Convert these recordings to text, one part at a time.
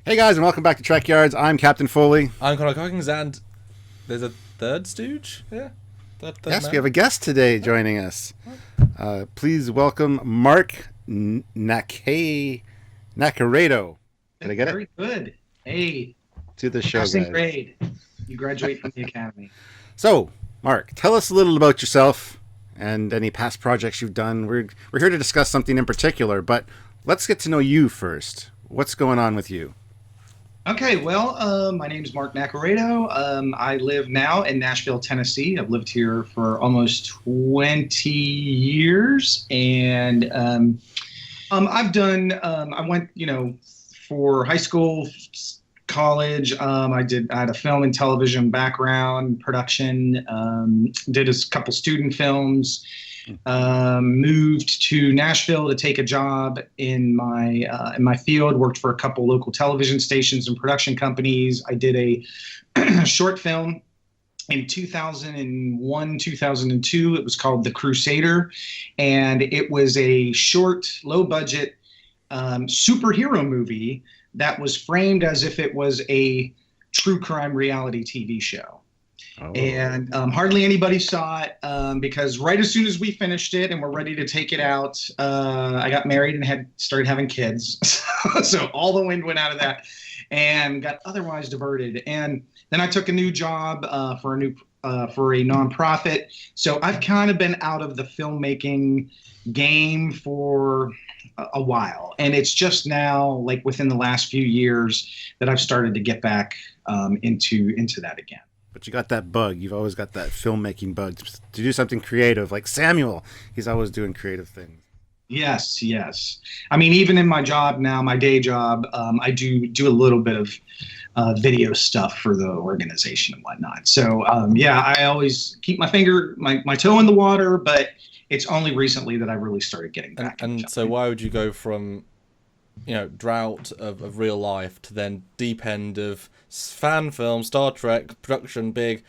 Hey guys, and welcome back to Trekyards. I'm Captain Foley. I'm Connor Cockings, and there's a third stooge here? Third Yes, man? we have a guest today joining us. Please welcome Mark Nakaredo. Did I get it? Very good. Hey, To the show, passing guys. grade. You graduate from the academy. So, Mark, tell us a little about yourself and any past projects you've done. We're here to discuss something in particular, but let's get to know you first. What's going on with you? Okay, well, my name is Mark Nakaredo. I live now in Nashville, Tennessee. I've lived here for almost 20 years, and I've done. I went, for high school, college. I had a film and television background, production. Did a couple student films. Moved to Nashville to take a job in my field. Worked for a couple local television stations and production companies. I did a short film in 2001, 2002. It was called The Crusader, and it was a short, low-budget superhero movie that was framed as if it was a true crime reality TV show. Oh. And hardly anybody saw it because right as soon as we finished it and we're ready to take it out, I got married and started having kids. So all the wind went out of that and got otherwise diverted. And then I took a new job for a nonprofit. So I've kind of been out of the filmmaking game for a while. And it's just now, like within the last few years, that I've started to get back into that again. But you got that bug. You've always got that filmmaking bug to do something creative. Like Samuel, he's always doing creative things. Yes. I mean, even in my job now, my day job, I do a little bit of video stuff for the organization and whatnot. So, I always keep my toe in the water, but it's only recently that I really started getting back. And so why would you go from, drought of real life to then deep end of fan film, Star Trek, production, big?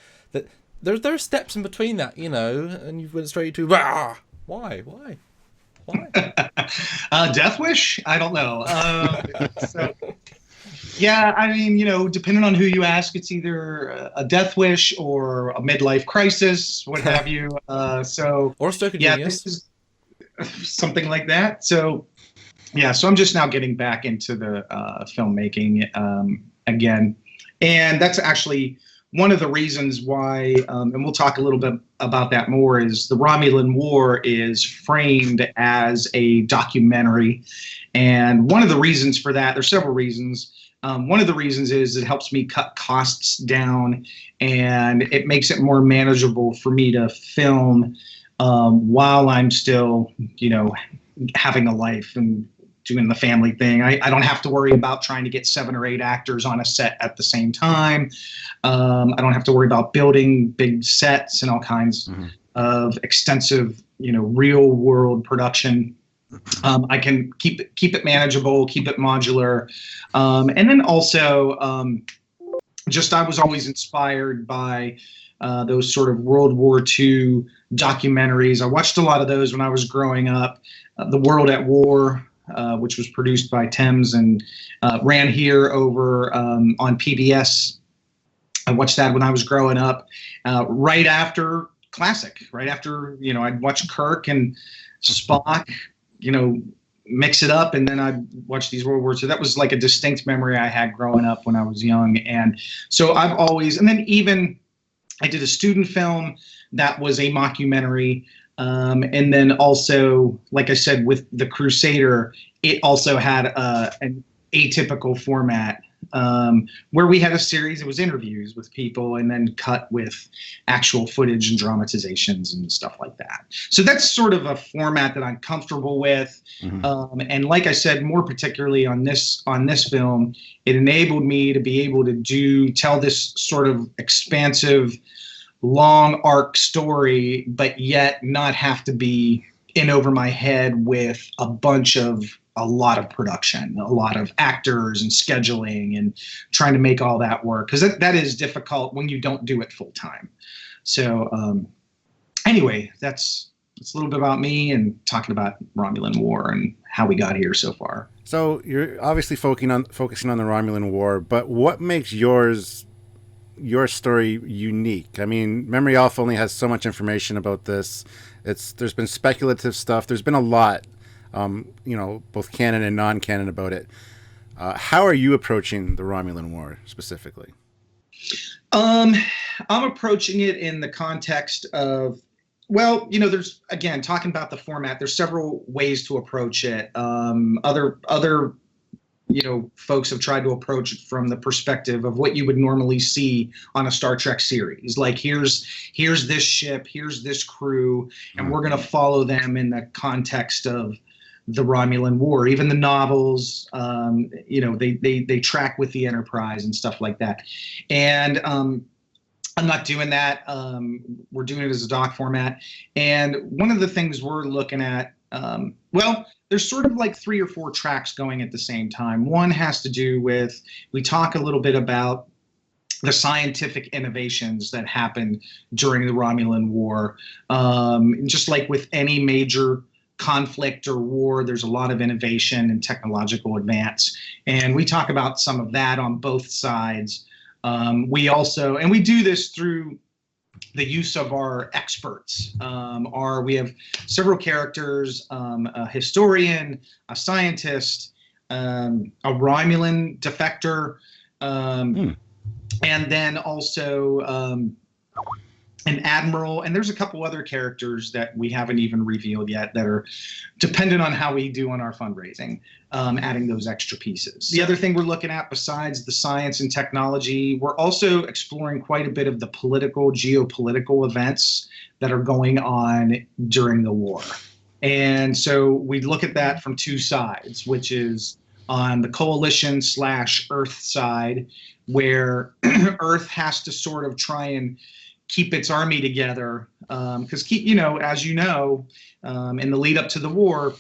There are steps in between that, and you went straight to, why? Death Wish? I don't know. I mean, depending on who you ask, it's either a death wish or a midlife crisis, what have you. Or a stroke of genius. This is something like that. So I'm just now getting back into the filmmaking again. And that's actually one of the reasons why, and we'll talk a little bit about that more, is the Romulan War is framed as a documentary. And one of the reasons for that, there's several reasons. One of the reasons is it helps me cut costs down, and it makes it more manageable for me to film while I'm still, having a life and doing the family thing. I don't have to worry about trying to get 7 or 8 actors on a set at the same time. I don't have to worry about building big sets and all kinds of extensive, real world production. I can keep it manageable, keep it modular. And then also, I was always inspired by those sort of World War II documentaries. I watched a lot of those when I was growing up. The World at War, which was produced by Thames and ran here over on PBS. I watched that when I was growing up, right after I'd watch Kirk and Spock, mix it up, and then I'd watch these World War II. That was like a distinct memory I had growing up when I was young. And so and then even I did a student film that was a mockumentary. And then also, like I said, with The Crusader, it also had an atypical format where we had a series. It was interviews with people and then cut with actual footage and dramatizations and stuff like that. So that's sort of a format that I'm comfortable with. And like I said, more particularly on this film, it enabled me to be able to tell this sort of expansive, long arc story, but yet not have to be in over my head with a lot of production, a lot of actors and scheduling and trying to make all that work, because that is difficult when you don't do it full time. So anyway, that's it's a little bit about me and talking about Romulan War and how we got here so far. So you're obviously focusing on the Romulan War, but what makes your story unique? I mean, Memory Alpha only has so much information about this. There's been speculative stuff. There's been a lot, both canon and non-canon about it. How are you approaching the Romulan War specifically? I'm approaching it in the context of, well, there's, again, talking about the format, there's several ways to approach it. Other folks have tried to approach it from the perspective of what you would normally see on a Star Trek series. Like, here's this ship, here's this crew, and we're going to follow them in the context of the Romulan War. Even the novels, they track with the Enterprise and stuff like that. And I'm not doing that. We're doing it as a doc format. And one of the things we're looking at, there's sort of like 3 or 4 tracks going at the same time. One has to do with, we talk a little bit about the scientific innovations that happened during the Romulan War. Just like with any major conflict or war, there's a lot of innovation and technological advance. And we talk about some of that on both sides. We do this through the use of our experts. We have several characters, a historian, a scientist, a Romulan defector, and then also an admiral. And there's a couple other characters that we haven't even revealed yet that are dependent on how we do on our fundraising, adding those extra pieces. The other thing we're looking at, besides the science and technology, we're also exploring quite a bit of the geopolitical events that are going on during the war. And so we look at that from 2 sides, which is on the coalition/Earth side, where Earth has to sort of try and keep its army together, because as you know, in the lead up to the war,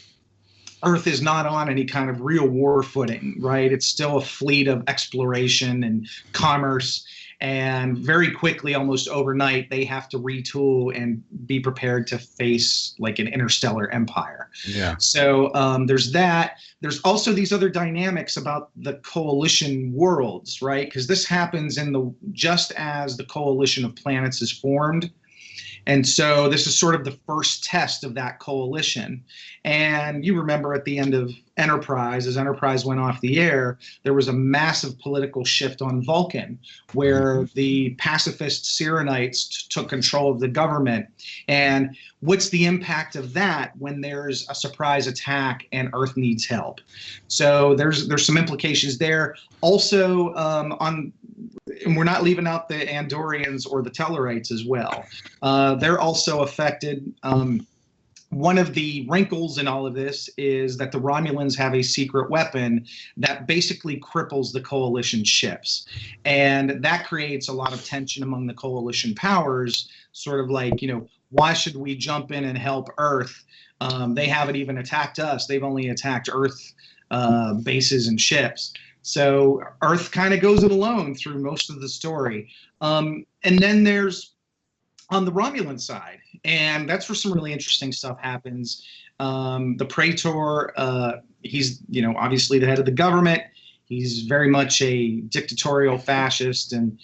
Earth is not on any kind of real war footing, right? It's still a fleet of exploration and commerce, and very quickly, almost overnight, they have to retool and be prepared to face like an interstellar empire. Yeah. So there's that. There's also these other dynamics about the coalition worlds, right? Because this happens just as the coalition of planets is formed. And so this is sort of the first test of that coalition. And you remember at the end of Enterprise, as Enterprise went off the air, there was a massive political shift on Vulcan, where the pacifist Sirenites took control of the government. And what's the impact of that when there's a surprise attack and Earth needs help? So there's some implications there. Also, and we're not leaving out the Andorians or the Tellarites as well. They're also affected. One of the wrinkles in all of this is that the Romulans have a secret weapon that basically cripples the coalition ships. And that creates a lot of tension among the coalition powers, sort of like, why should we jump in and help Earth? They haven't even attacked us. They've only attacked Earth bases and ships. So Earth kind of goes it alone through most of the story. And then there's on the Romulan side, and that's where some really interesting stuff happens. The Praetor, he's obviously the head of the government. He's very much a dictatorial fascist, and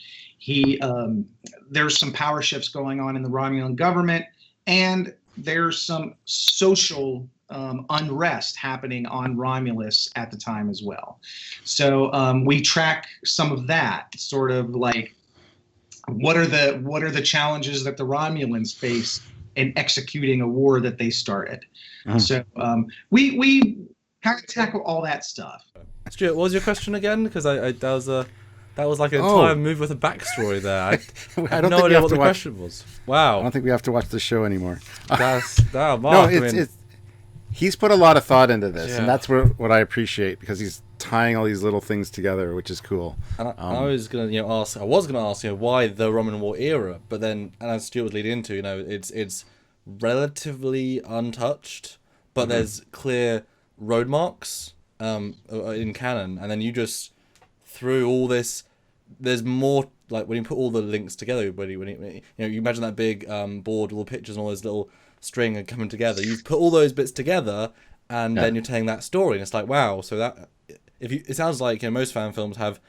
there's some power shifts going on in the Romulan government, and there's some social unrest happening on Romulus at the time as well. So we track some of that, sort of like what are the challenges that the Romulans face in executing a war that they started. So we kind of tackle all that stuff. Stuart, what was your question again? Because that was like an entire movie with a backstory there. I have no idea what the question was. Wow. I don't think we have to watch the show anymore. Mark, he's put a lot of thought into this, and that's what I appreciate, because he's tying all these little things together, which is cool. And I was going to ask why the Romulan War era, but then, and as Stuart was leading into, it's relatively untouched, but there's clear road marks in canon, and then you just through all this, there's more. Like when you put all the links together, when you imagine that big board with all the pictures and all those little string and coming together. You've put all those bits together, and then you're telling that story, and it's like, wow. So that it sounds like, most fan films have.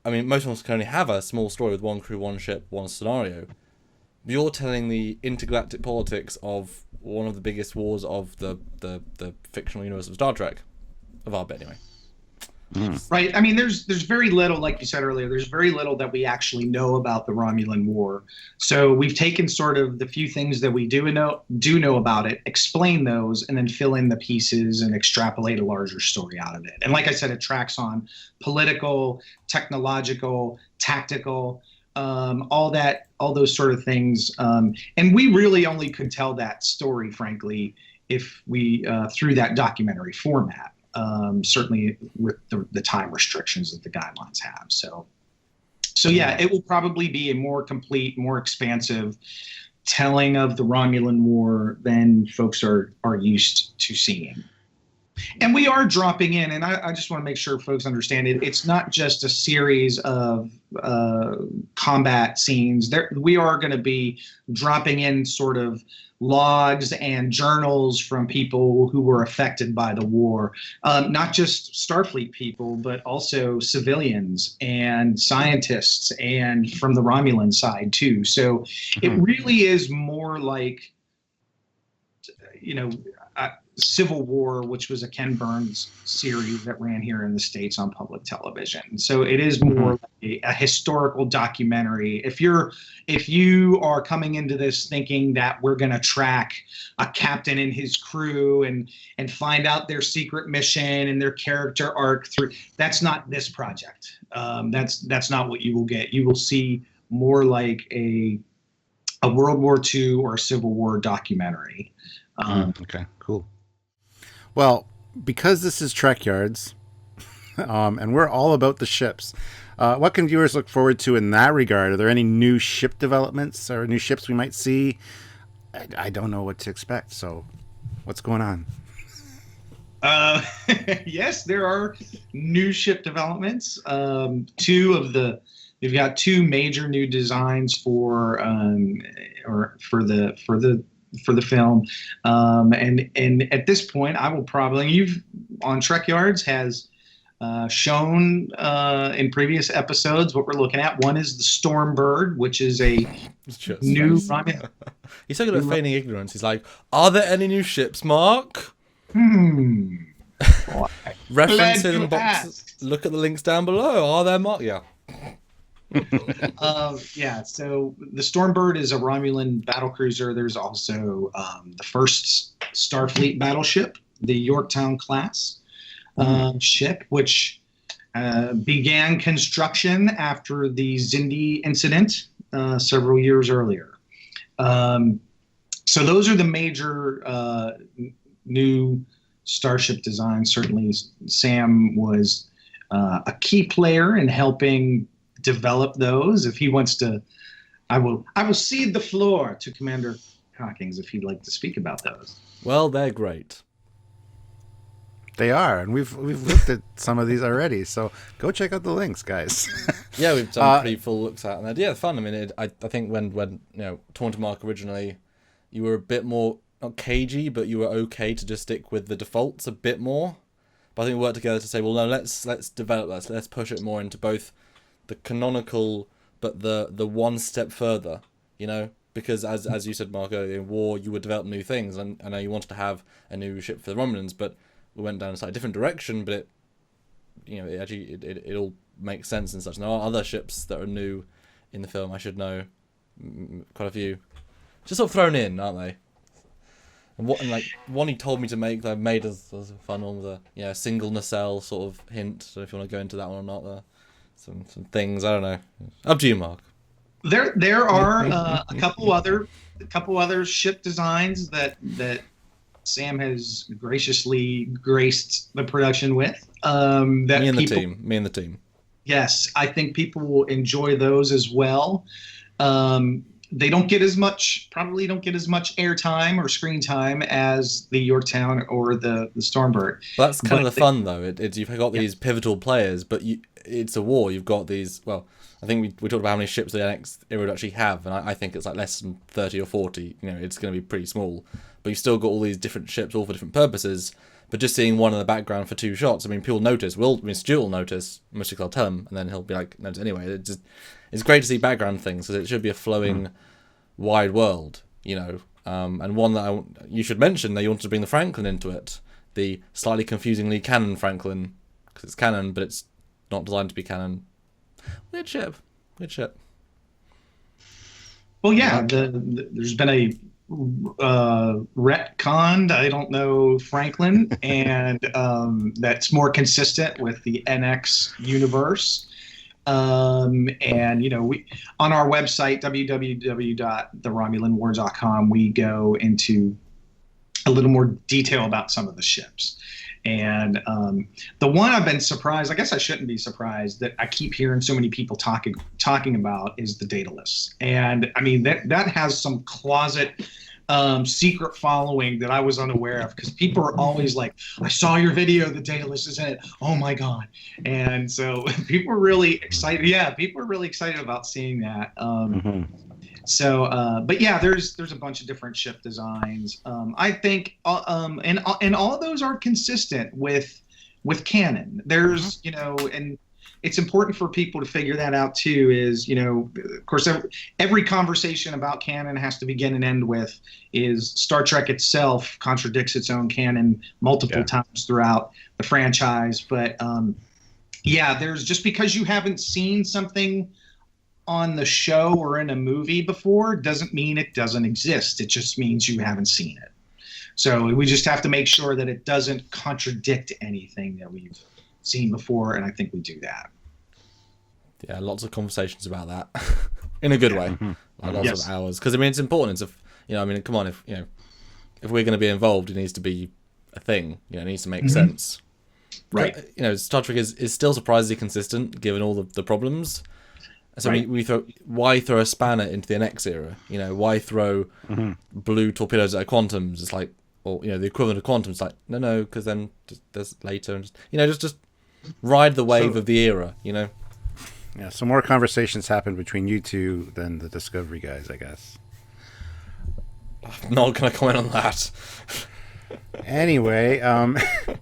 I mean, most films can only have a small story with one crew, one ship, one scenario. You're telling the intergalactic politics of one of the biggest wars of the fictional universe of Star Trek, of our bit anyway. Right. I mean, there's very little, like you said earlier, there's very little that we actually know about the Romulan War. So we've taken sort of the few things that we do know about it, explain those, and then fill in the pieces and extrapolate a larger story out of it. And like I said, it tracks on political, technological, tactical, all those sort of things. And we really only could tell that story, frankly, if we through that documentary format. Certainly with the time restrictions that the guidelines have. So yeah, it will probably be a more complete, more expansive telling of the Romulan War than folks are used to seeing. And we are dropping in, and I just want to make sure folks understand it. It's not just a series of combat scenes. We are going to be dropping in sort of logs and journals from people who were affected by the war, not just Starfleet people, but also civilians and scientists, and from the Romulan side too. So it really is more like, Civil War, which was a Ken Burns series that ran here in the States on public television. So it is more like a historical documentary. If you are coming into this thinking that we're going to track a captain and his crew and find out their secret mission and their character arc through, that's not this project. That's not what you will get. You will see more like a World War II or a Civil War documentary. Okay, cool. Well, because this is Trekyards, and we're all about the ships, what can viewers look forward to in that regard? Are there any new ship developments or new ships we might see? I don't know what to expect, so what's going on? Yes, there are new ship developments. We've got two major new designs for the film, and at this point, I will probably on Trekyards has shown in previous episodes what we're looking at. One is the Stormbird, which is a new. He's talking about feigning ignorance. He's like, "Are there any new ships, Mark?" Reference it in the box. Look at the links down below. Are there, Mark? Yeah. So the Stormbird is a Romulan battlecruiser. There's also the first Starfleet battleship, the Yorktown class ship, which began construction after the Xindi incident several years earlier. So those are the major new starship designs. Certainly Sam was a key player in helping develop those. If he wants to, I will cede the floor to Commander Hawkins if he'd like to speak about those. Well, they're great. They are, and we've looked at some of these already. So go check out the links, guys. Yeah, we've done pretty full looks at, and yeah, fun. I mean, I think when Torn to Mark originally, you were a bit more not cagey, but you were okay to just stick with the defaults a bit more. But I think we worked together to say, well, no, let's develop that. Let's push it more into both the canonical, but the one step further, because as you said, Mark, earlier, in War, you would develop new things, and I know you wanted to have a new ship for the Romulans, but we went down a slightly different direction, but it all makes sense and such. And there are other ships that are new in the film, I should know, quite a few. Just sort of thrown in, aren't they? And one he told me to make, that I made as a fun one with a single nacelle sort of hint, so if you want to go into that one or not there. Some things, I don't know. Up to you, Mark. There are a couple other ship designs that Sam has graciously graced the production with. Me and the team. Yes, I think people will enjoy those as well. They don't get as much airtime or screen time as the Yorktown or the Stormbird. But that's kind of the fun, though. You've got these pivotal players, but it's a war. You've got these. Well, I think we talked about how many ships the NX era would actually have, and I think it's like less than 30 or 40. You know, it's going to be pretty small. But you've still got all these different ships, all for different purposes. But just seeing one in the background for 2 shots, I mean, people notice. Stuart will notice. Mostly I'll tell him, and then he'll be like, "No, anyway." It's great to see background things because it should be a flowing, wide world, you know. And one that you should mention that you want to bring the Franklin into it, the slightly confusingly canon Franklin, because it's canon, but it's not designed to be canon. Weird ship. Well, yeah, there's been a retconned, I don't know, Franklin, and that's more consistent with the NX universe. And you know, we on our website www.theromulanwar.com we go into a little more detail about some of the ships. And the one I've been surprised, I guess I shouldn't be surprised, that I keep hearing so many people talking about is the Daedalus. And I mean, that has some closet secret following that I was unaware of, because people are always like, I saw your video, the Daedalus is in it. Oh my God. And so people are really excited. Yeah, people are really excited about seeing that. So, but yeah, there's a bunch of different ship designs. I think, and all of those are consistent with canon. There's, you know, and it's important for people to figure that out too. Is, you know, of course, every conversation about canon has to begin and end with is Star Trek itself contradicts its own canon multiple times throughout the franchise. But yeah, there's just because you haven't seen something on the show or in a movie before doesn't mean it doesn't exist. It just means you haven't seen it. So we just have to make sure that it doesn't contradict anything that we've seen before, and I think we do that. Yeah, lots of conversations about that in a good way. Like lots of hours, because I mean it's important. It's you know, I mean, come on, if we're going to be involved, it needs to be a thing. You know, it needs to make sense. Right. But, you know, Star Trek is still surprisingly consistent given all the problems. So why throw a spanner into the NX era? You know, why throw blue torpedoes at quantums? It's like, or you know, the equivalent of quantum. It's like, no, because then there's later, and just ride the wave of the era. You know. Yeah. So more conversations happened between you two than the Discovery guys, I guess. I'm not going to comment on that. Anyway,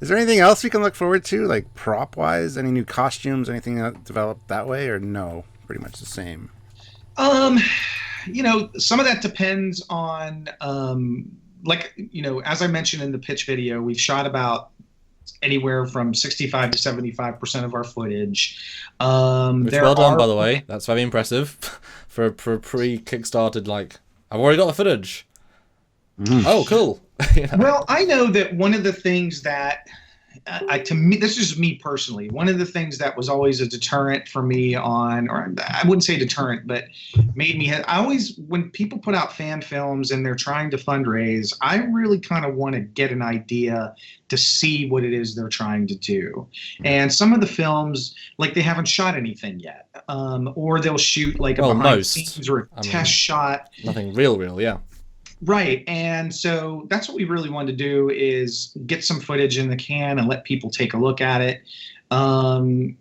is there anything else we can look forward to, like prop wise? Any new costumes? Anything that developed that way, or no? Pretty much the same. You know, some of that depends on, like, you know, as I mentioned in the pitch video, we've shot about anywhere from 65 to 75% of our footage. Well done, by the way. That's very impressive for pre-kickstarted. Like, I've already got the footage. Oh, cool. You know? Well, I know that one of the things that, to me, this is me personally, one of the things that was always a deterrent for me or I wouldn't say deterrent, but made me, I always, when people put out fan films and they're trying to fundraise, I really kind of want to get an idea to see what it is they're trying to do. And some of the films, like, they haven't shot anything yet, or they'll shoot like a behind the scenes or a test shot. Nothing real, yeah. Right. And so that's what we really wanted to do, is get some footage in the can and let people take a look at it. And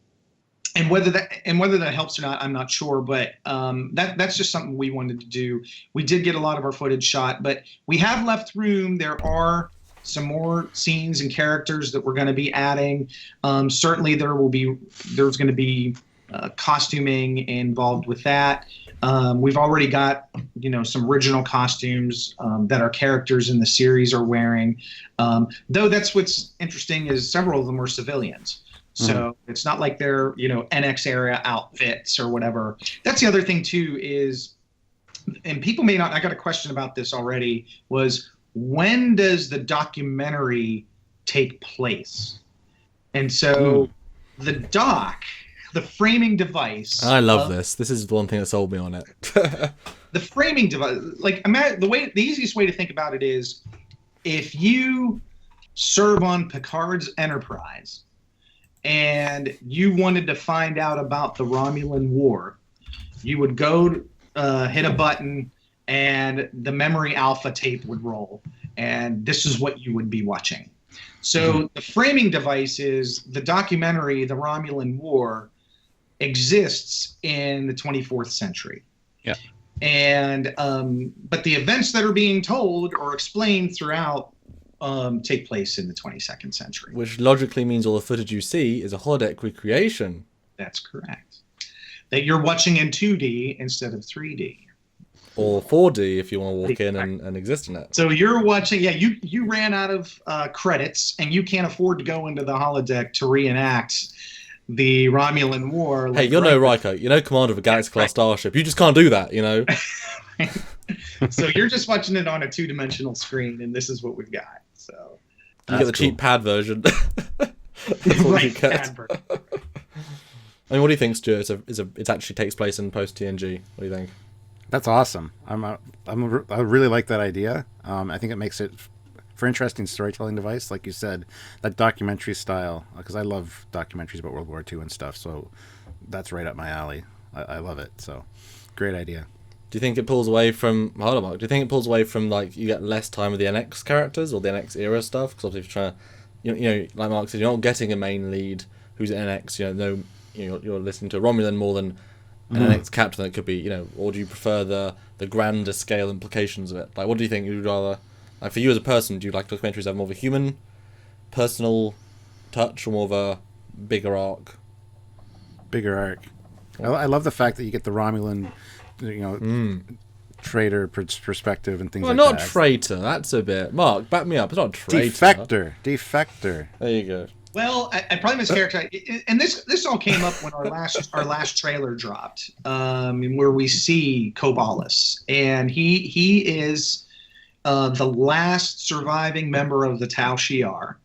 whether that helps or not, I'm not sure. But that's just something we wanted to do. We did get a lot of our footage shot, but we have left room. There are some more scenes and characters that we're going to be adding. Certainly there's going to be costuming involved with that. We've already got, you know, some original costumes that our characters in the series are wearing. Though that's what's interesting, is several of them were civilians. So it's not like they're, you know, NX era outfits or whatever. That's the other thing too, is, and people may not, I got a question about this already, was when does the documentary take place? And so the framing device. I love this. This is one thing that sold me on it. The framing device, like, imagine the easiest way to think about it is, if you serve on Picard's Enterprise and you wanted to find out about the Romulan War, you would go hit a button and the memory alpha tape would roll, and this is what you would be watching. So the framing device is the documentary, The Romulan War, exists in the 24th century. Yeah. And but the events that are being told or explained throughout take place in the 22nd century. Which logically means all the footage you see is a holodeck recreation. That's correct. That you're watching in 2D instead of 3D. Or 4D if you want to walk in and exist in it. So you're watching, you ran out of credits and you can't afford to go into the holodeck to reenact the Romulan War. Hey, you're no Riker. You're no commander of a Galaxy-class starship. You just can't do that, you know? So you're just watching it on a two-dimensional screen, and this is what we've got. So you get the cheap pad version. That's what you get. I mean, what do you think, Stuart? It actually takes place in post-TNG. What do you think? That's awesome. I really like that idea. I think it makes it for interesting storytelling device, like you said, that documentary style. Because I love documentaries about World War II and stuff. So that's right up my alley. I love it. So great idea. Do you think it pulls away from... Hold on, Mark. Do you think it pulls away from, like, you get less time with the NX characters or the NX era stuff? Because obviously if you're trying to... You know, like Mark said, you're not getting a main lead who's an NX. You're listening to a Romulan more than an NX captain that could be, or do you prefer the grander scale implications of it? Like, what do you think you'd rather... Like, for you as a person, do you like documentaries that have more of a human, personal touch or more of a bigger arc? Bigger arc. I love the fact that you get the Romulan... traitor perspective and things like that. Well, not traitor. That's a bit... Mark, back me up. It's not traitor. Defector. There you go. Well, I probably mischaracterized, and this all came up when our last trailer dropped, where we see Kobalas, and he is the last surviving member of the Tau Shiar.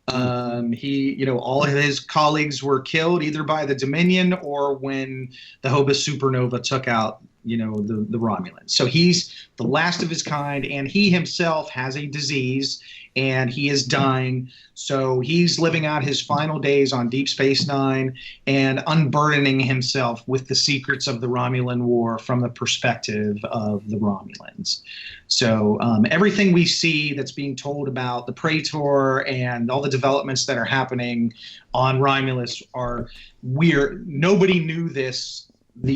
All of his colleagues were killed either by the Dominion or when the Hobus supernova took out, the Romulans. So he's the last of his kind, and he himself has a disease, and he is dying. So he's living out his final days on Deep Space Nine and unburdening himself with the secrets of the Romulan War from the perspective of the Romulans. So everything we see that's being told about the Praetor and all the developments that are happening on Romulus are weird. Nobody knew these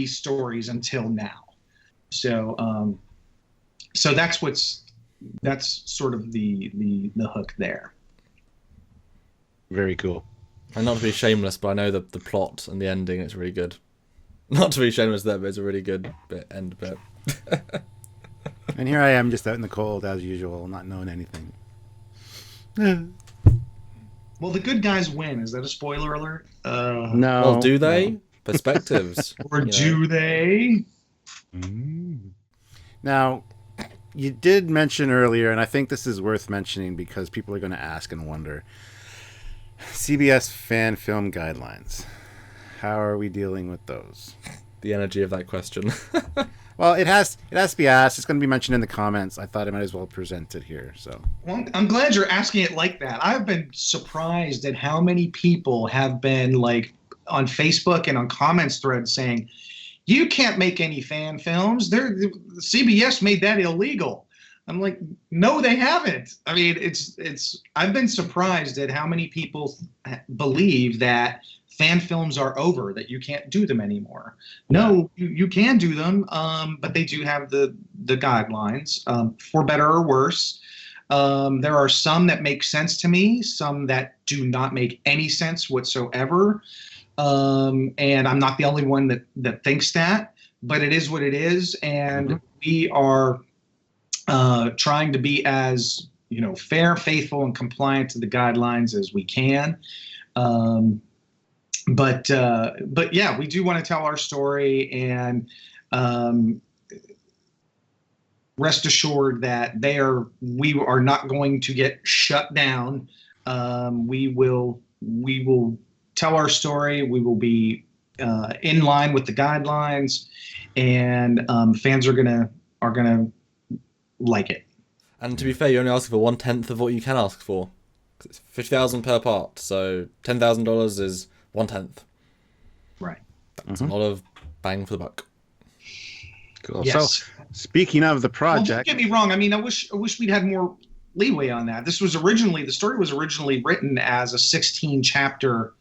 stories until now. So so that's sort of the hook there. Very cool. And not to be shameless, but I know the plot and the ending is really good. Not to be shameless there, but it's a really good end bit. And here I am just out in the cold as usual, not knowing anything. Well, the good guys win. Is that a spoiler alert? No. Well, do they? No. Perspectives. Or do they? Now, you did mention earlier, and I think this is worth mentioning because people are going to ask and wonder, CBS fan film guidelines. How are we dealing with those? The energy of that question. Well, it has to be asked. It's going to be mentioned in the comments. I thought I might as well present it here. So, well, I'm glad you're asking it like that. I've been surprised at how many people have been like on Facebook and on comments threads saying, "You can't make any fan films. CBS made that illegal." I'm like, no, they haven't. I mean, it's. I've been surprised at how many people believe that fan films are over, that you can't do them anymore. No, you can do them, but they do have the guidelines, for better or worse. There are some that make sense to me, some that do not make any sense whatsoever. And I'm not the only one that thinks that, but it is what it is. And we are trying to be as, fair, faithful, and compliant to the guidelines as we can. But yeah, we do want to tell our story, and rest assured that we are not going to get shut down. We will tell our story. We will be in line with the guidelines, and fans are gonna like it. And to be fair, you're only asking for 1/10 of what you can ask for. It's $50,000 per part, so $10,000 is 1/10. Right. That's a lot of bang for the buck. Cool. Yes. So, speaking of the project, well, don't get me wrong. I mean, I wish we'd had more leeway on that. The story was originally written as a 16 chapter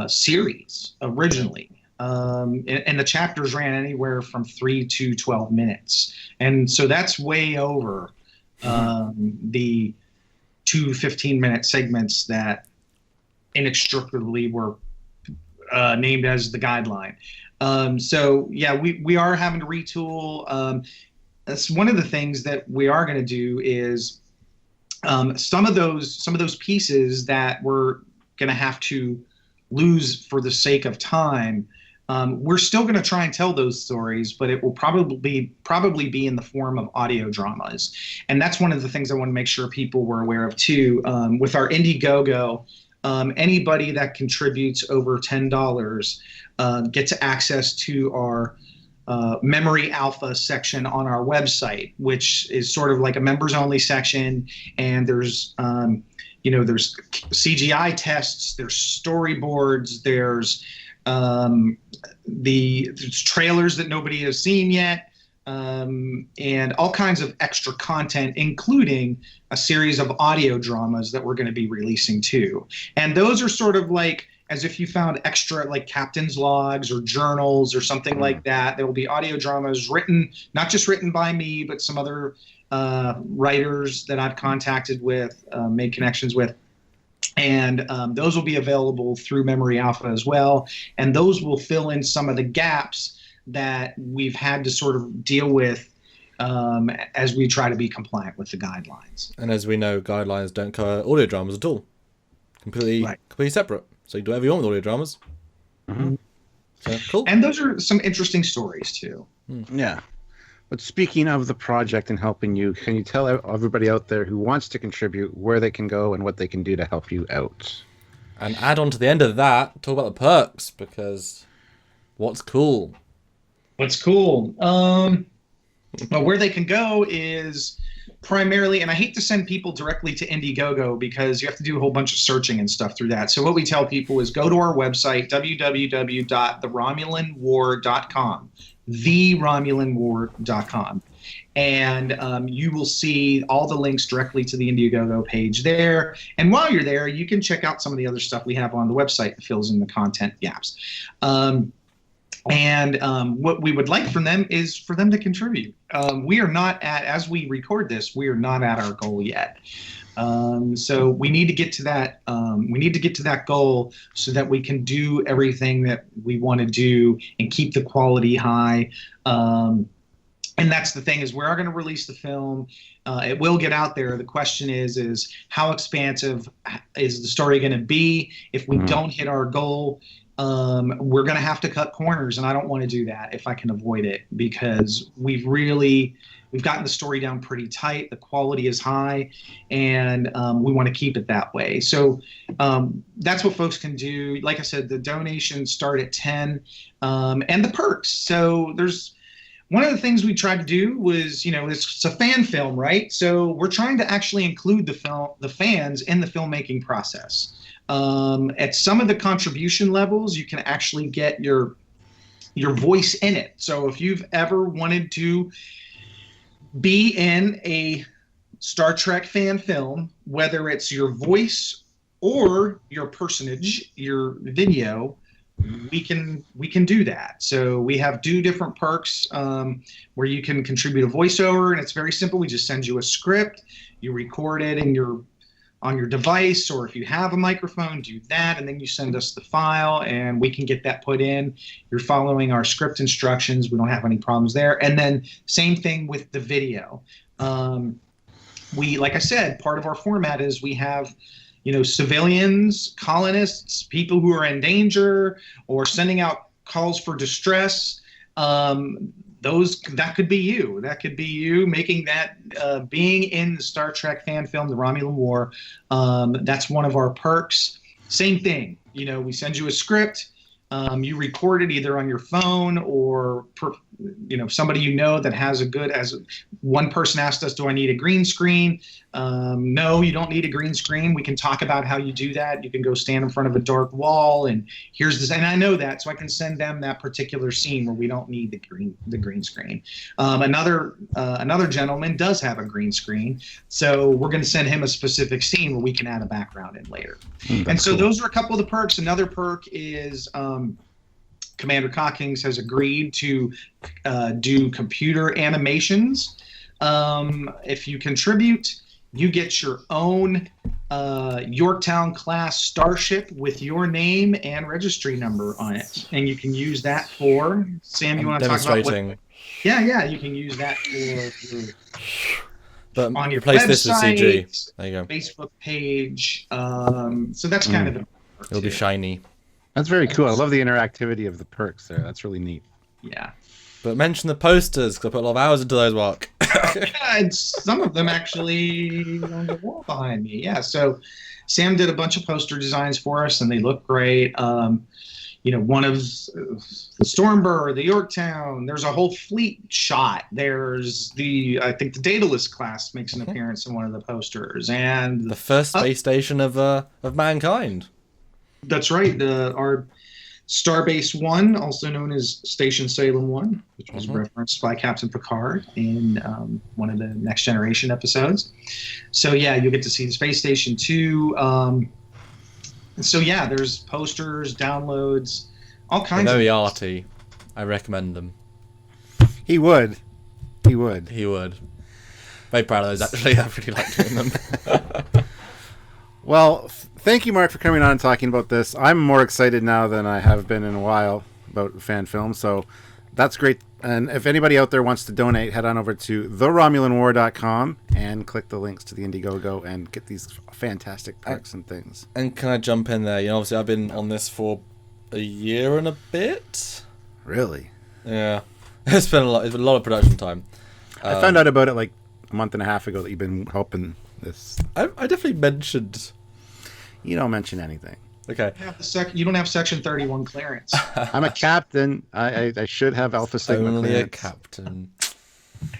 series originally. And the chapters ran anywhere from 3 to 12 minutes. And so that's way over the 2 15-minute segments that inextricably were named as the guideline. So yeah, we are having to retool. That's one of the things that we are going to do is some of those pieces that we're going to have to lose for the sake of time. We're still going to try and tell those stories, but it will probably be in the form of audio dramas. And that's one of the things I want to make sure people were aware of too. With our Indiegogo, anybody that contributes over $10 gets access to our Memory Alpha section on our website, which is sort of like a members only section. And there's there's CGI tests, there's storyboards, there's trailers that nobody has seen yet, and all kinds of extra content, including a series of audio dramas that we're going to be releasing too. And those are sort of like as if you found extra like captain's logs or journals or something like that. There will be audio dramas not just written by me, but some other writers that I've contacted with, made connections with. And those will be available through Memory Alpha as well. And those will fill in some of the gaps that we've had to sort of deal with as we try to be compliant with the guidelines. And as we know, guidelines don't cover audio dramas at all. Completely separate. So you do whatever you want with audio dramas. Mm-hmm. So, cool. And those are some interesting stories too. Yeah. But speaking of the project and helping you, can you tell everybody out there who wants to contribute where they can go and what they can do to help you out? And add on to the end of that, talk about the perks, because what's cool? What's cool? Well, where they can go is primarily, and I hate to send people directly to Indiegogo because you have to do a whole bunch of searching and stuff through that. So what we tell people is go to our website, www.theromulanwar.com. theromulanwar.com, and you will see all the links directly to the Indiegogo page there. And while you're there, you can check out some of the other stuff we have on the website that fills in the content gaps. What we would like from them is for them to contribute. We are not at, as we record this, we are not at our goal yet. So we need to get to that. We need to get to that goal so that we can do everything that we want to do and keep the quality high. And that's the thing, is we are going to release the film. It will get out there. The question is how expansive is the story going to be? If we don't hit our goal, we're going to have to cut corners, and I don't want to do that if I can avoid it, because we've gotten the story down pretty tight. The quality is high, and we want to keep it that way. So that's what folks can do. Like I said, the donations start at 10, and the perks. So there's one of the things we tried to do was, it's a fan film, right? So we're trying to actually include the fans in the filmmaking process. At some of the contribution levels, you can actually get your voice in it. So if you've ever wanted to be in a Star Trek fan film, whether it's your voice or your personage, your video, we can do that. So we have 2 different perks where you can contribute a voiceover, and it's very simple. We just send you a script, you record it on your device, or if you have a microphone, do that, and then you send us the file and we can get that put in. You're following our script instructions. We don't have any problems there. And then same thing with the video. Like I said, part of our format is we have, civilians, colonists, people who are in danger or sending out calls for distress. That could be you. That could be you making that, being in the Star Trek fan film, The Romulan War. That's one of our perks. Same thing. We send you a script. You record it either on your phone or, somebody that has one person asked us, do I need a green screen? No, you don't need a green screen. We can talk about how you do that. You can go stand in front of a dark wall and here's this, and I know that, so I can send them that particular scene where we don't need the green screen. Another gentleman does have a green screen, so we're going to send him a specific scene where we can add a background in later. And so those are a couple of the perks. Another perk is Commander Cockings has agreed to do computer animations. If you contribute, you get your own Yorktown class starship with your name and registry number on it, and you can use that for Sam. You want to talk about what? Yeah, you can use that for on your replace website, this with CG. There you go. Facebook page. So that's kind of the. It'll be shiny. That's very cool. I love the interactivity of the perks there. That's really neat. Yeah. But mention the posters, because I put a lot of hours into those, Mark. Yeah, and some of them actually on the wall behind me. Yeah, so Sam did a bunch of poster designs for us, and they look great. One of the Stormbird, the Yorktown. There's a whole fleet shot. There's I think the Daedalus class makes an appearance in one of the posters, and the first space station of mankind. That's right. Our Starbase 1, also known as Station Salem 1, which was referenced by Captain Picard in one of the Next Generation episodes. So, yeah, you'll get to see the space station, too. So, yeah, there's posters, downloads, all kinds of... Very arty. I recommend them. He would. Very proud of those, actually. I really like doing them. Well, thank you, Mark, for coming on and talking about this. I'm more excited now than I have been in a while about fan films, so that's great. And if anybody out there wants to donate, head on over to theromulanwar.com and click the links to the Indiegogo and get these fantastic perks and things. And can I jump in there? Obviously, I've been on this for a year and a bit. Really? Yeah. It's been a lot of production time. I found out about it like a month and a half ago that you've been helping this. I definitely mentioned... You don't mention anything. Okay. You don't have Section 31 clearance. I'm a captain. I should have Alpha Sigma Only clearance. a captain.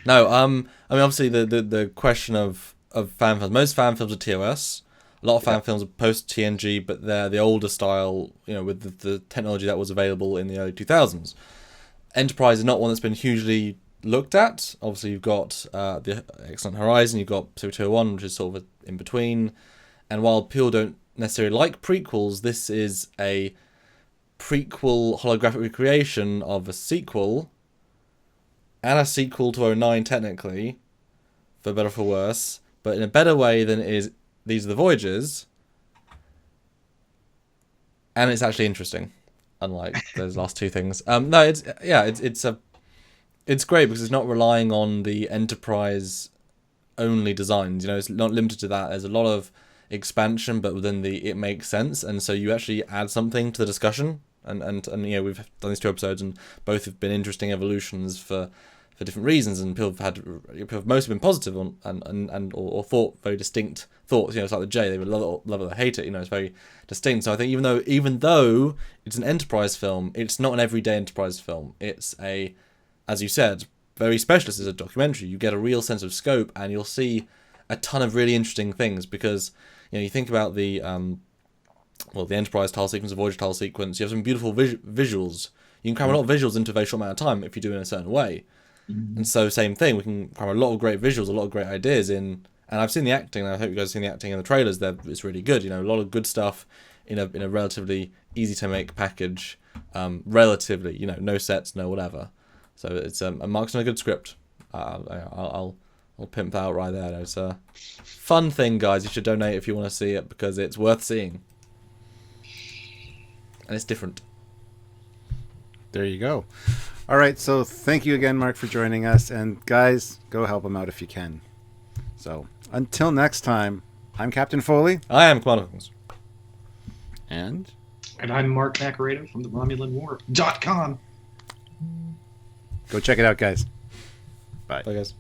No, I mean, obviously the question of fan films. Most fan films are TOS. A lot of fan films are post TNG, but they're the older style, with the technology that was available in the early 2000s. Enterprise is not one that's been hugely looked at. Obviously, you've got the Excellent Horizon. You've got Pacific 201, which is sort of in between. And while people don't necessarily like prequels, this is a prequel holographic recreation of a sequel, and a sequel to 09 technically, for better or for worse, but in a better way than it is These Are the Voyages, and it's actually interesting, unlike those last two things. No, it's great because it's not relying on the Enterprise only designs. It's not limited to that. There's a lot of expansion, but within it makes sense, and so you actually add something to the discussion, and we've done these two episodes, and both have been interesting evolutions for different reasons, and people have mostly been positive on or thought very distinct thoughts. It's like the J, they would love it or hate it. It's very distinct. So I think even though it's an Enterprise film, it's not an everyday Enterprise film. It's as you said, very specialist. As a documentary, you get a real sense of scope, and you'll see a ton of really interesting things because you think about the Enterprise tile sequence, the Voyager tile sequence. You have some beautiful visuals. You can cram a lot of visuals into a very short amount of time if you do it in a certain way. And so, same thing. We can cram a lot of great visuals, a lot of great ideas in. And I've seen the acting. And I hope you guys have seen the acting in the trailers. It's really good. A lot of good stuff in a relatively easy to make package. Relatively, no sets, no whatever. So it's Mark's done a good script. I'll pimp that out right there. It's a fun thing, guys. You should donate if you want to see it because it's worth seeing. And it's different. There you go. All right, so thank you again, Mark, for joining us. And guys, go help him out if you can. So until next time, I'm Captain Foley. I am Commander Cockings. And I'm Mark Macarado from the RomulanWar.com. Go check it out, guys. Bye. Bye, guys.